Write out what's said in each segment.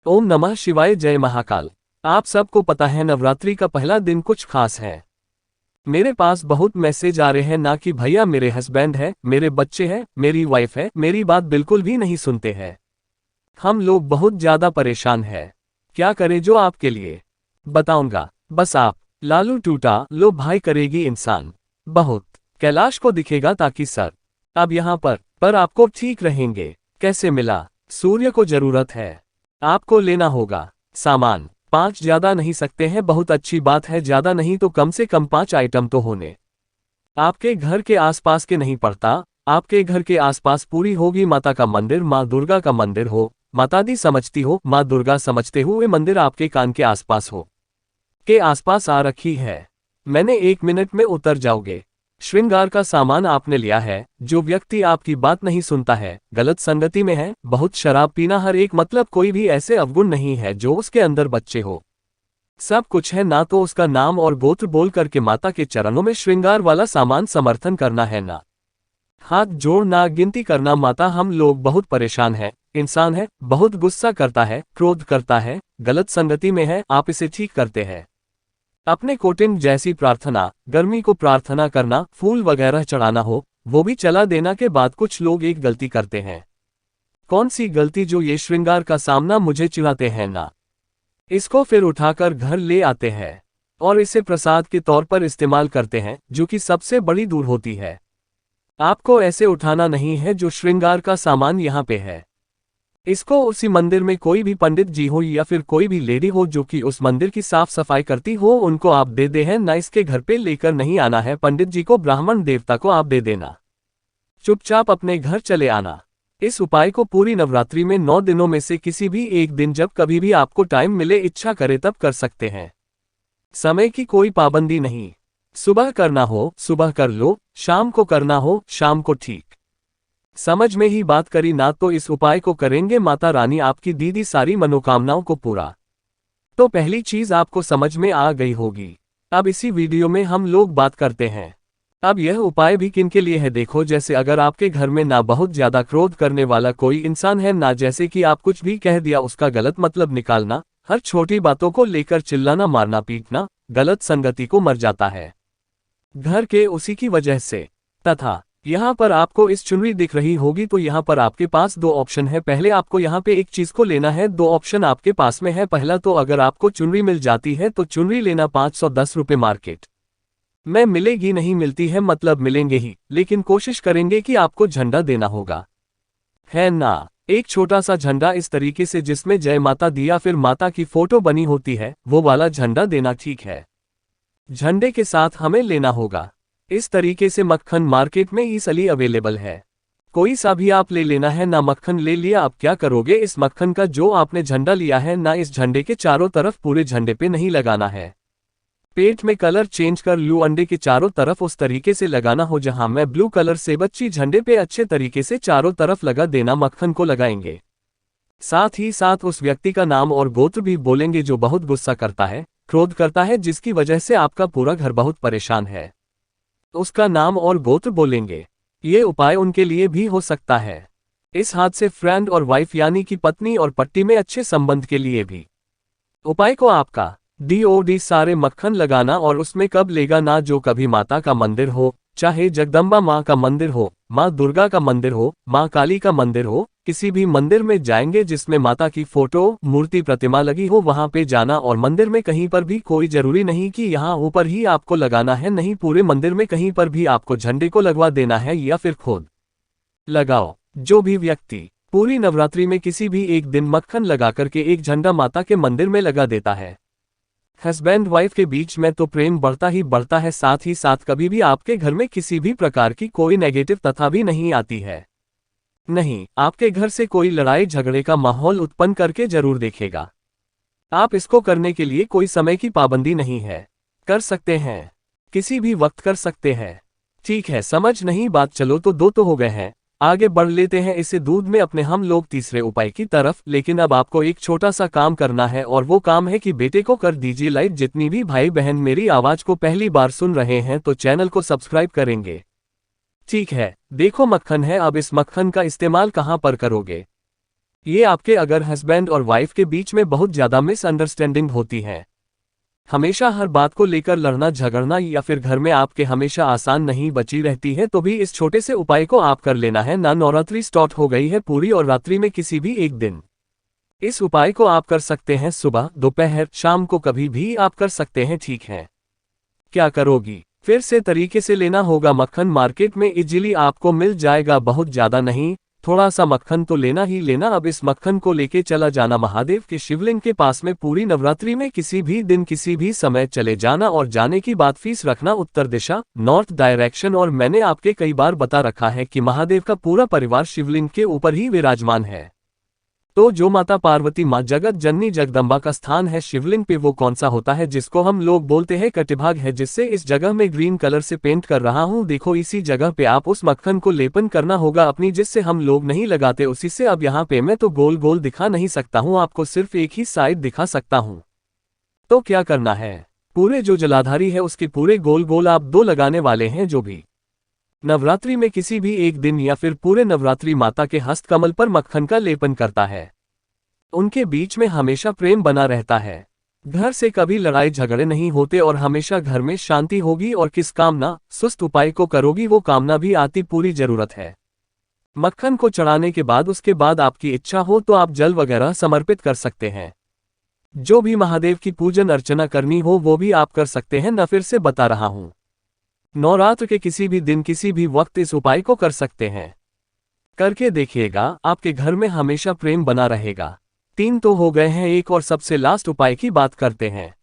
ओम नमः शिवाय। जय महाकाल। आप सबको पता है नवरात्रि का पहला दिन कुछ खास है। मेरे पास बहुत मैसेज आ रहे हैं ना कि भैया मेरे हस्बैंड है, मेरे बच्चे हैं, मेरी वाइफ है, मेरी बात बिल्कुल भी नहीं सुनते हैं। हम लोग बहुत ज्यादा परेशान हैं। क्या करें जो आपके लिए बताऊंगा, बस आप लालू टूटा लो भाई करेगी इंसान बहुत। कैलाश को दिखेगा ताकि सर अब यहाँ पर आपको ठीक रहेंगे। कैसे मिला? सूर्य को जरूरत है, आपको लेना होगा सामान। 5 ज्यादा नहीं सकते हैं, बहुत अच्छी बात है, ज्यादा नहीं तो कम से कम 5 आइटम तो होने आपके घर के आसपास के नहीं पड़ता। आपके घर के आसपास पूरी होगी माता का मंदिर, माँ दुर्गा का मंदिर हो, माता दी समझती हो, माँ दुर्गा समझते हुए मंदिर आपके कान के आसपास हो के आसपास आ रखी है। मैंने 1 मिनट में उतर जाओगे। श्रृंगार का सामान आपने लिया है। जो व्यक्ति आपकी बात नहीं सुनता है, गलत संगति में है, बहुत शराब पीना, हर एक मतलब कोई भी ऐसे अवगुण नहीं है जो उसके अंदर बच्चे हो। सब कुछ है ना, तो उसका नाम और गोत्र बोल करके माता के चरणों में श्रृंगार वाला सामान समर्थन करना है ना हाथ जोड़ना, गिनती करना। माता हम लोग बहुत परेशान है, इंसान है, बहुत गुस्सा करता है, क्रोध करता है, गलत संगति में है, आप इसे ठीक करते हैं। अपने कोटिन जैसी प्रार्थना, गर्मी को प्रार्थना करना, फूल वगैरह चढ़ाना हो, वो भी चला देना के बाद कुछ लोग एक गलती करते हैं। कौन सी गलती? जो ये श्रृंगार का सामना मुझे चिढ़ाते हैं ना, इसको फिर उठाकर घर ले आते हैं और इसे प्रसाद के तौर पर इस्तेमाल करते हैं, जो कि सबसे बड़ी दूर होती है। आपको ऐसे उठाना नहीं है जो श्रृंगार का सामान यहाँ पे है। इसको उसी मंदिर में कोई भी पंडित जी हो या फिर कोई भी लेडी हो जो कि उस मंदिर की साफ सफाई करती हो, उनको आप दे दे हैं ना, इसके घर पे लेकर नहीं आना है। पंडित जी को, ब्राह्मण देवता को आप दे देना, चुपचाप अपने घर चले आना। इस उपाय को पूरी नवरात्रि में 9 दिनों में से किसी भी एक दिन, जब कभी भी आपको टाइम मिले, इच्छा करे तब कर सकते हैं। समय की कोई पाबंदी नहीं। सुबह करना हो सुबह कर लो, शाम को करना हो शाम को, ठीक समझ में ही बात करी ना? तो इस उपाय को करेंगे, माता रानी आपकी दीदी सारी मनोकामनाओं को पूरा। तो पहली चीज आपको समझ में आ गई होगी। अब इसी वीडियो में हम लोग बात करते हैं। अब यह उपाय भी किन के लिए है देखो। जैसे अगर आपके घर में ना बहुत ज्यादा क्रोध करने वाला कोई इंसान है, ना जैसे कि आप कुछ भी कह दिया उसका गलत मतलब निकालना, हर छोटी बातों को लेकर चिल्लाना, मारना पीटना, गलत संगति को मर जाता है घर के उसी की वजह से। तथा यहाँ पर आपको इस चुनरी दिख रही होगी, तो यहाँ पर आपके पास 2 ऑप्शन है। पहले आपको यहाँ पे एक चीज को लेना है, 2 ऑप्शन आपके पास में है। पहला तो अगर आपको चुनरी मिल जाती है तो चुनरी लेना, 510 रुपये मार्केट में मिलेगी, नहीं मिलती है मतलब मिलेंगे ही, लेकिन कोशिश करेंगे कि आपको झंडा देना होगा, है ना। एक छोटा सा झंडा इस तरीके से जिसमें जय माता दी या फिर माता की फोटो बनी होती है, वो वाला झंडा देना, ठीक है। झंडे के साथ हमें लेना होगा इस तरीके से मक्खन, मार्केट में ईजिली अवेलेबल है, कोई सा भी आप ले लेना है ना। मक्खन ले लिया, आप क्या करोगे, इस मक्खन का जो आपने झंडा लिया है ना, इस झंडे के चारों तरफ, पूरे झंडे पे नहीं लगाना है। पेट में कलर चेंज कर लू, अंडे के चारों तरफ उस तरीके से लगाना हो जहां मैं ब्लू कलर से बच्ची, झंडे पे अच्छे तरीके से चारों तरफ लगा देना। मक्खन को लगाएंगे, साथ ही साथ उस व्यक्ति का नाम और गोत्र भी बोलेंगे जो बहुत गुस्सा करता है, क्रोध करता है, जिसकी वजह से आपका पूरा घर बहुत परेशान है, उसका नाम और गोत्र बोलेंगे। ये उपाय उनके लिए भी हो सकता है, इस हाथ से फ्रेंड और वाइफ यानी कि पत्नी और पट्टी में अच्छे संबंध के लिए भी। उपाय को आपका DOD सारे मक्खन लगाना, और उसमें कब लेगा ना, जो कभी माता का मंदिर हो, चाहे जगदम्बा माँ का मंदिर हो, माँ दुर्गा का मंदिर हो, माँ काली का मंदिर हो, किसी भी मंदिर में जाएंगे जिसमें माता की फोटो, मूर्ति, प्रतिमा लगी हो, वहां पे जाना। और मंदिर में कहीं पर भी, कोई जरूरी नहीं कि यहाँ ऊपर ही आपको लगाना है, नहीं, पूरे मंदिर में कहीं पर भी आपको झंडे को लगवा देना है या फिर खुद लगाओ। जो भी व्यक्ति पूरी नवरात्रि में किसी भी एक दिन मक्खन लगा करके एक झंडा माता के मंदिर में लगा देता है, हस्बैंड वाइफ के बीच में तो प्रेम बढ़ता ही बढ़ता है। साथ ही साथ कभी भी आपके घर में किसी भी प्रकार की कोई नेगेटिव तथा भी नहीं आती है, नहीं, आपके घर से कोई लड़ाई झगड़े का माहौल उत्पन्न करके जरूर देखेगा। आप इसको करने के लिए कोई समय की पाबंदी नहीं है, कर सकते हैं, किसी भी वक्त कर सकते हैं, ठीक है। समझ नहीं बात? चलो तो 2 तो हो गए हैं, आगे बढ़ लेते हैं इसे दूध में अपने हम लोग तीसरे उपाय की तरफ। लेकिन अब आपको एक छोटा सा काम करना है, और वो काम है कि बेटे को कर दीजिए लाइक। जितनी भी भाई बहन मेरी आवाज को पहली बार सुन रहे हैं तो चैनल को सब्सक्राइब करेंगे, ठीक है। देखो मक्खन है, अब इस मक्खन का इस्तेमाल कहाँ पर करोगे? ये आपके अगर हस्बैंड और वाइफ के बीच में बहुत ज़्यादा मिसअंडरस्टैंडिंग होती है, हमेशा हर बात को लेकर लड़ना झगड़ना, या फिर घर में आपके हमेशा आसान नहीं बची रहती है, तो भी इस छोटे से उपाय को आप कर लेना है ना। नवरात्रि स्टार्ट हो गई है पूरी और रात्रि में किसी भी एक दिन इस उपाय को आप कर सकते हैं। सुबह, दोपहर, शाम को कभी भी आप कर सकते हैं, ठीक है। क्या करोगी? फिर से तरीके से लेना होगा मक्खन। मार्केट में इजीली आपको मिल जाएगा, बहुत ज़्यादा नहीं, थोड़ा सा मक्खन तो लेना ही लेना। अब इस मक्खन को लेके चला जाना महादेव के शिवलिंग के पास में। पूरी नवरात्रि में किसी भी दिन किसी भी समय चले जाना, और जाने की बात फीस रखना उत्तर दिशा, नॉर्थ डायरेक्शन। और मैंने आपके कई बार बता रखा है कि महादेव का पूरा परिवार शिवलिंग के ऊपर ही विराजमान है। तो जो माता पार्वती, माँ जगत जननी जगदम्बा का स्थान है शिवलिंग पे, वो कौन सा होता है जिसको हम लोग बोलते हैं कटिभाग है, जिससे इस जगह में ग्रीन कलर से पेंट कर रहा हूँ। देखो इसी जगह पे आप उस मक्खन को लेपन करना होगा अपनी, जिससे हम लोग नहीं लगाते उसी से। अब यहाँ पे मैं तो गोल गोल दिखा नहीं सकता हूँ आपको, सिर्फ एक ही साइड दिखा सकता हूँ। तो क्या करना है, पूरे जो जलाधारी है उसके पूरे गोल गोल आप 2 लगाने वाले हैं। जो भी नवरात्रि में किसी भी एक दिन या फिर पूरे नवरात्रि माता के हस्तकमल पर मक्खन का लेपन करता है, उनके बीच में हमेशा प्रेम बना रहता है, घर से कभी लड़ाई झगड़े नहीं होते और हमेशा घर में शांति होगी। और किस कामना सुस्त उपाय को करोगी वो कामना भी आती पूरी जरूरत है। मक्खन को चढ़ाने के बाद उसके बाद आपकी इच्छा हो तो आप जल वगैरह समर्पित कर सकते हैं। जो भी महादेव की पूजन अर्चना करनी हो वो भी आप कर सकते हैं। न फिर से बता रहा हूं, नवरात्र के किसी भी दिन किसी भी वक्त इस उपाय को कर सकते हैं। करके देखिएगा, आपके घर में हमेशा प्रेम बना रहेगा। 3 तो हो गए हैं, एक और सबसे लास्ट उपाय की बात करते हैं।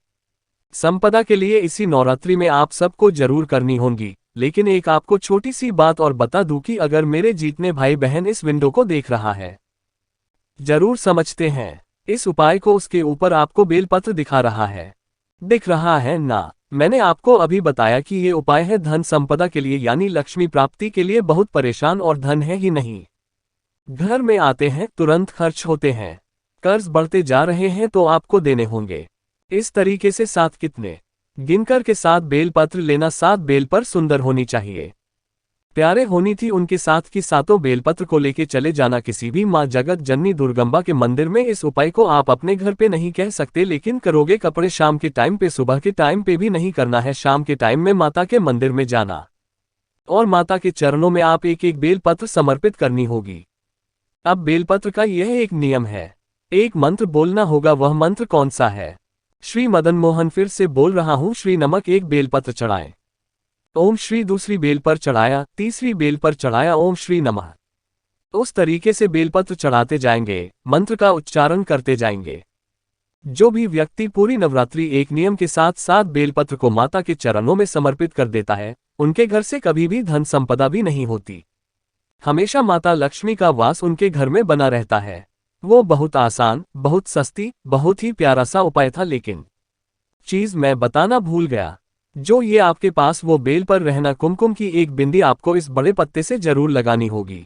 संपदा के लिए इसी नवरात्रि में आप सबको जरूर करनी होंगी, लेकिन एक आपको छोटी सी बात और बता दूं कि अगर मेरे जीतने भाई बहन इस विंडो को देख रहा है, जरूर समझते हैं इस उपाय को। उसके ऊपर आपको बेलपत्र दिखा रहा है, दिख रहा है ना? मैंने आपको अभी बताया कि ये उपाय है धन संपदा के लिए, यानी लक्ष्मी प्राप्ति के लिए। बहुत परेशान और धन है ही नहीं, घर में आते हैं तुरंत खर्च होते हैं, कर्ज बढ़ते जा रहे हैं तो आपको देने होंगे। इस तरीके से 7 कितने गिनकर के 7 बेलपत्र लेना। 7 बेल पर सुंदर होनी चाहिए, प्यारे होनी थी उनके साथ की 7 बेलपत्र को लेके चले जाना किसी भी माँ जगत जननी दुर्गम्बा के मंदिर में। इस उपाय को आप अपने घर पे नहीं कह सकते, लेकिन करोगे कपड़े शाम के टाइम पे, सुबह के टाइम पे भी नहीं करना है। शाम के टाइम में माता के मंदिर में जाना और माता के चरणों में आप एक एक बेलपत्र समर्पित करनी होगी। अब बेलपत्र का यह एक नियम है, एक मंत्र बोलना होगा। वह मंत्र कौन सा है? श्री मदन मोहन। फिर से बोल रहा हूं, श्री नमक 1 बेलपत्र चढ़ाएं, ओम श्री दूसरी बेल पर चढ़ाया, तीसरी बेल पर चढ़ाया, ओम श्री नमः। उस तरीके से बेलपत्र चढ़ाते जाएंगे, मंत्र का उच्चारण करते जाएंगे। जो भी व्यक्ति पूरी नवरात्रि एक नियम के साथ 7 बेलपत्र को माता के चरणों में समर्पित कर देता है, उनके घर से कभी भी धन संपदा भी नहीं होती, हमेशा माता लक्ष्मी का वास उनके घर में बना रहता है। वो बहुत आसान, बहुत सस्ती, बहुत ही प्यारा सा उपाय था, लेकिन चीज मैं बताना भूल गया। जो ये आपके पास वो बेल पर रहना, कुमकुम की एक बिंदी आपको इस बड़े पत्ते से जरूर लगानी होगी,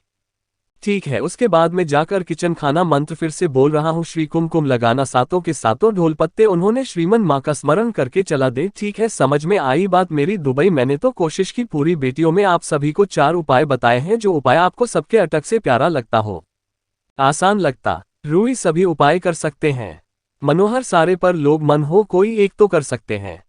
ठीक है। उसके बाद में जाकर किचन खाना मंत्र फिर से बोल रहा हूँ, श्री कुमकुम लगाना 7 के 7 ढोल पत्ते उन्होंने श्रीमन माँ का स्मरण करके चला दे, ठीक है। समझ में आई बात मेरी दुबई? मैंने तो कोशिश की पूरी बेटियों में आप सभी को 4 उपाय बताए हैं, जो उपाय आपको सबके अटक से प्यारा लगता हो, आसान लगता, रूई सभी उपाय कर सकते हैं। मनोहर सारे पर लोग मन हो कोई एक तो कर सकते हैं।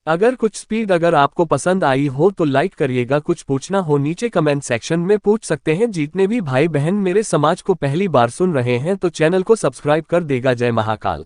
अगर कुछ स्पीड अगर आपको पसंद आई हो तो लाइक करिएगा, कुछ पूछना हो नीचे कमेंट सेक्शन में पूछ सकते हैं। जितने भी भाई बहन मेरे समाज को पहली बार सुन रहे हैं तो चैनल को सब्सक्राइब कर देगा। जय महाकाल।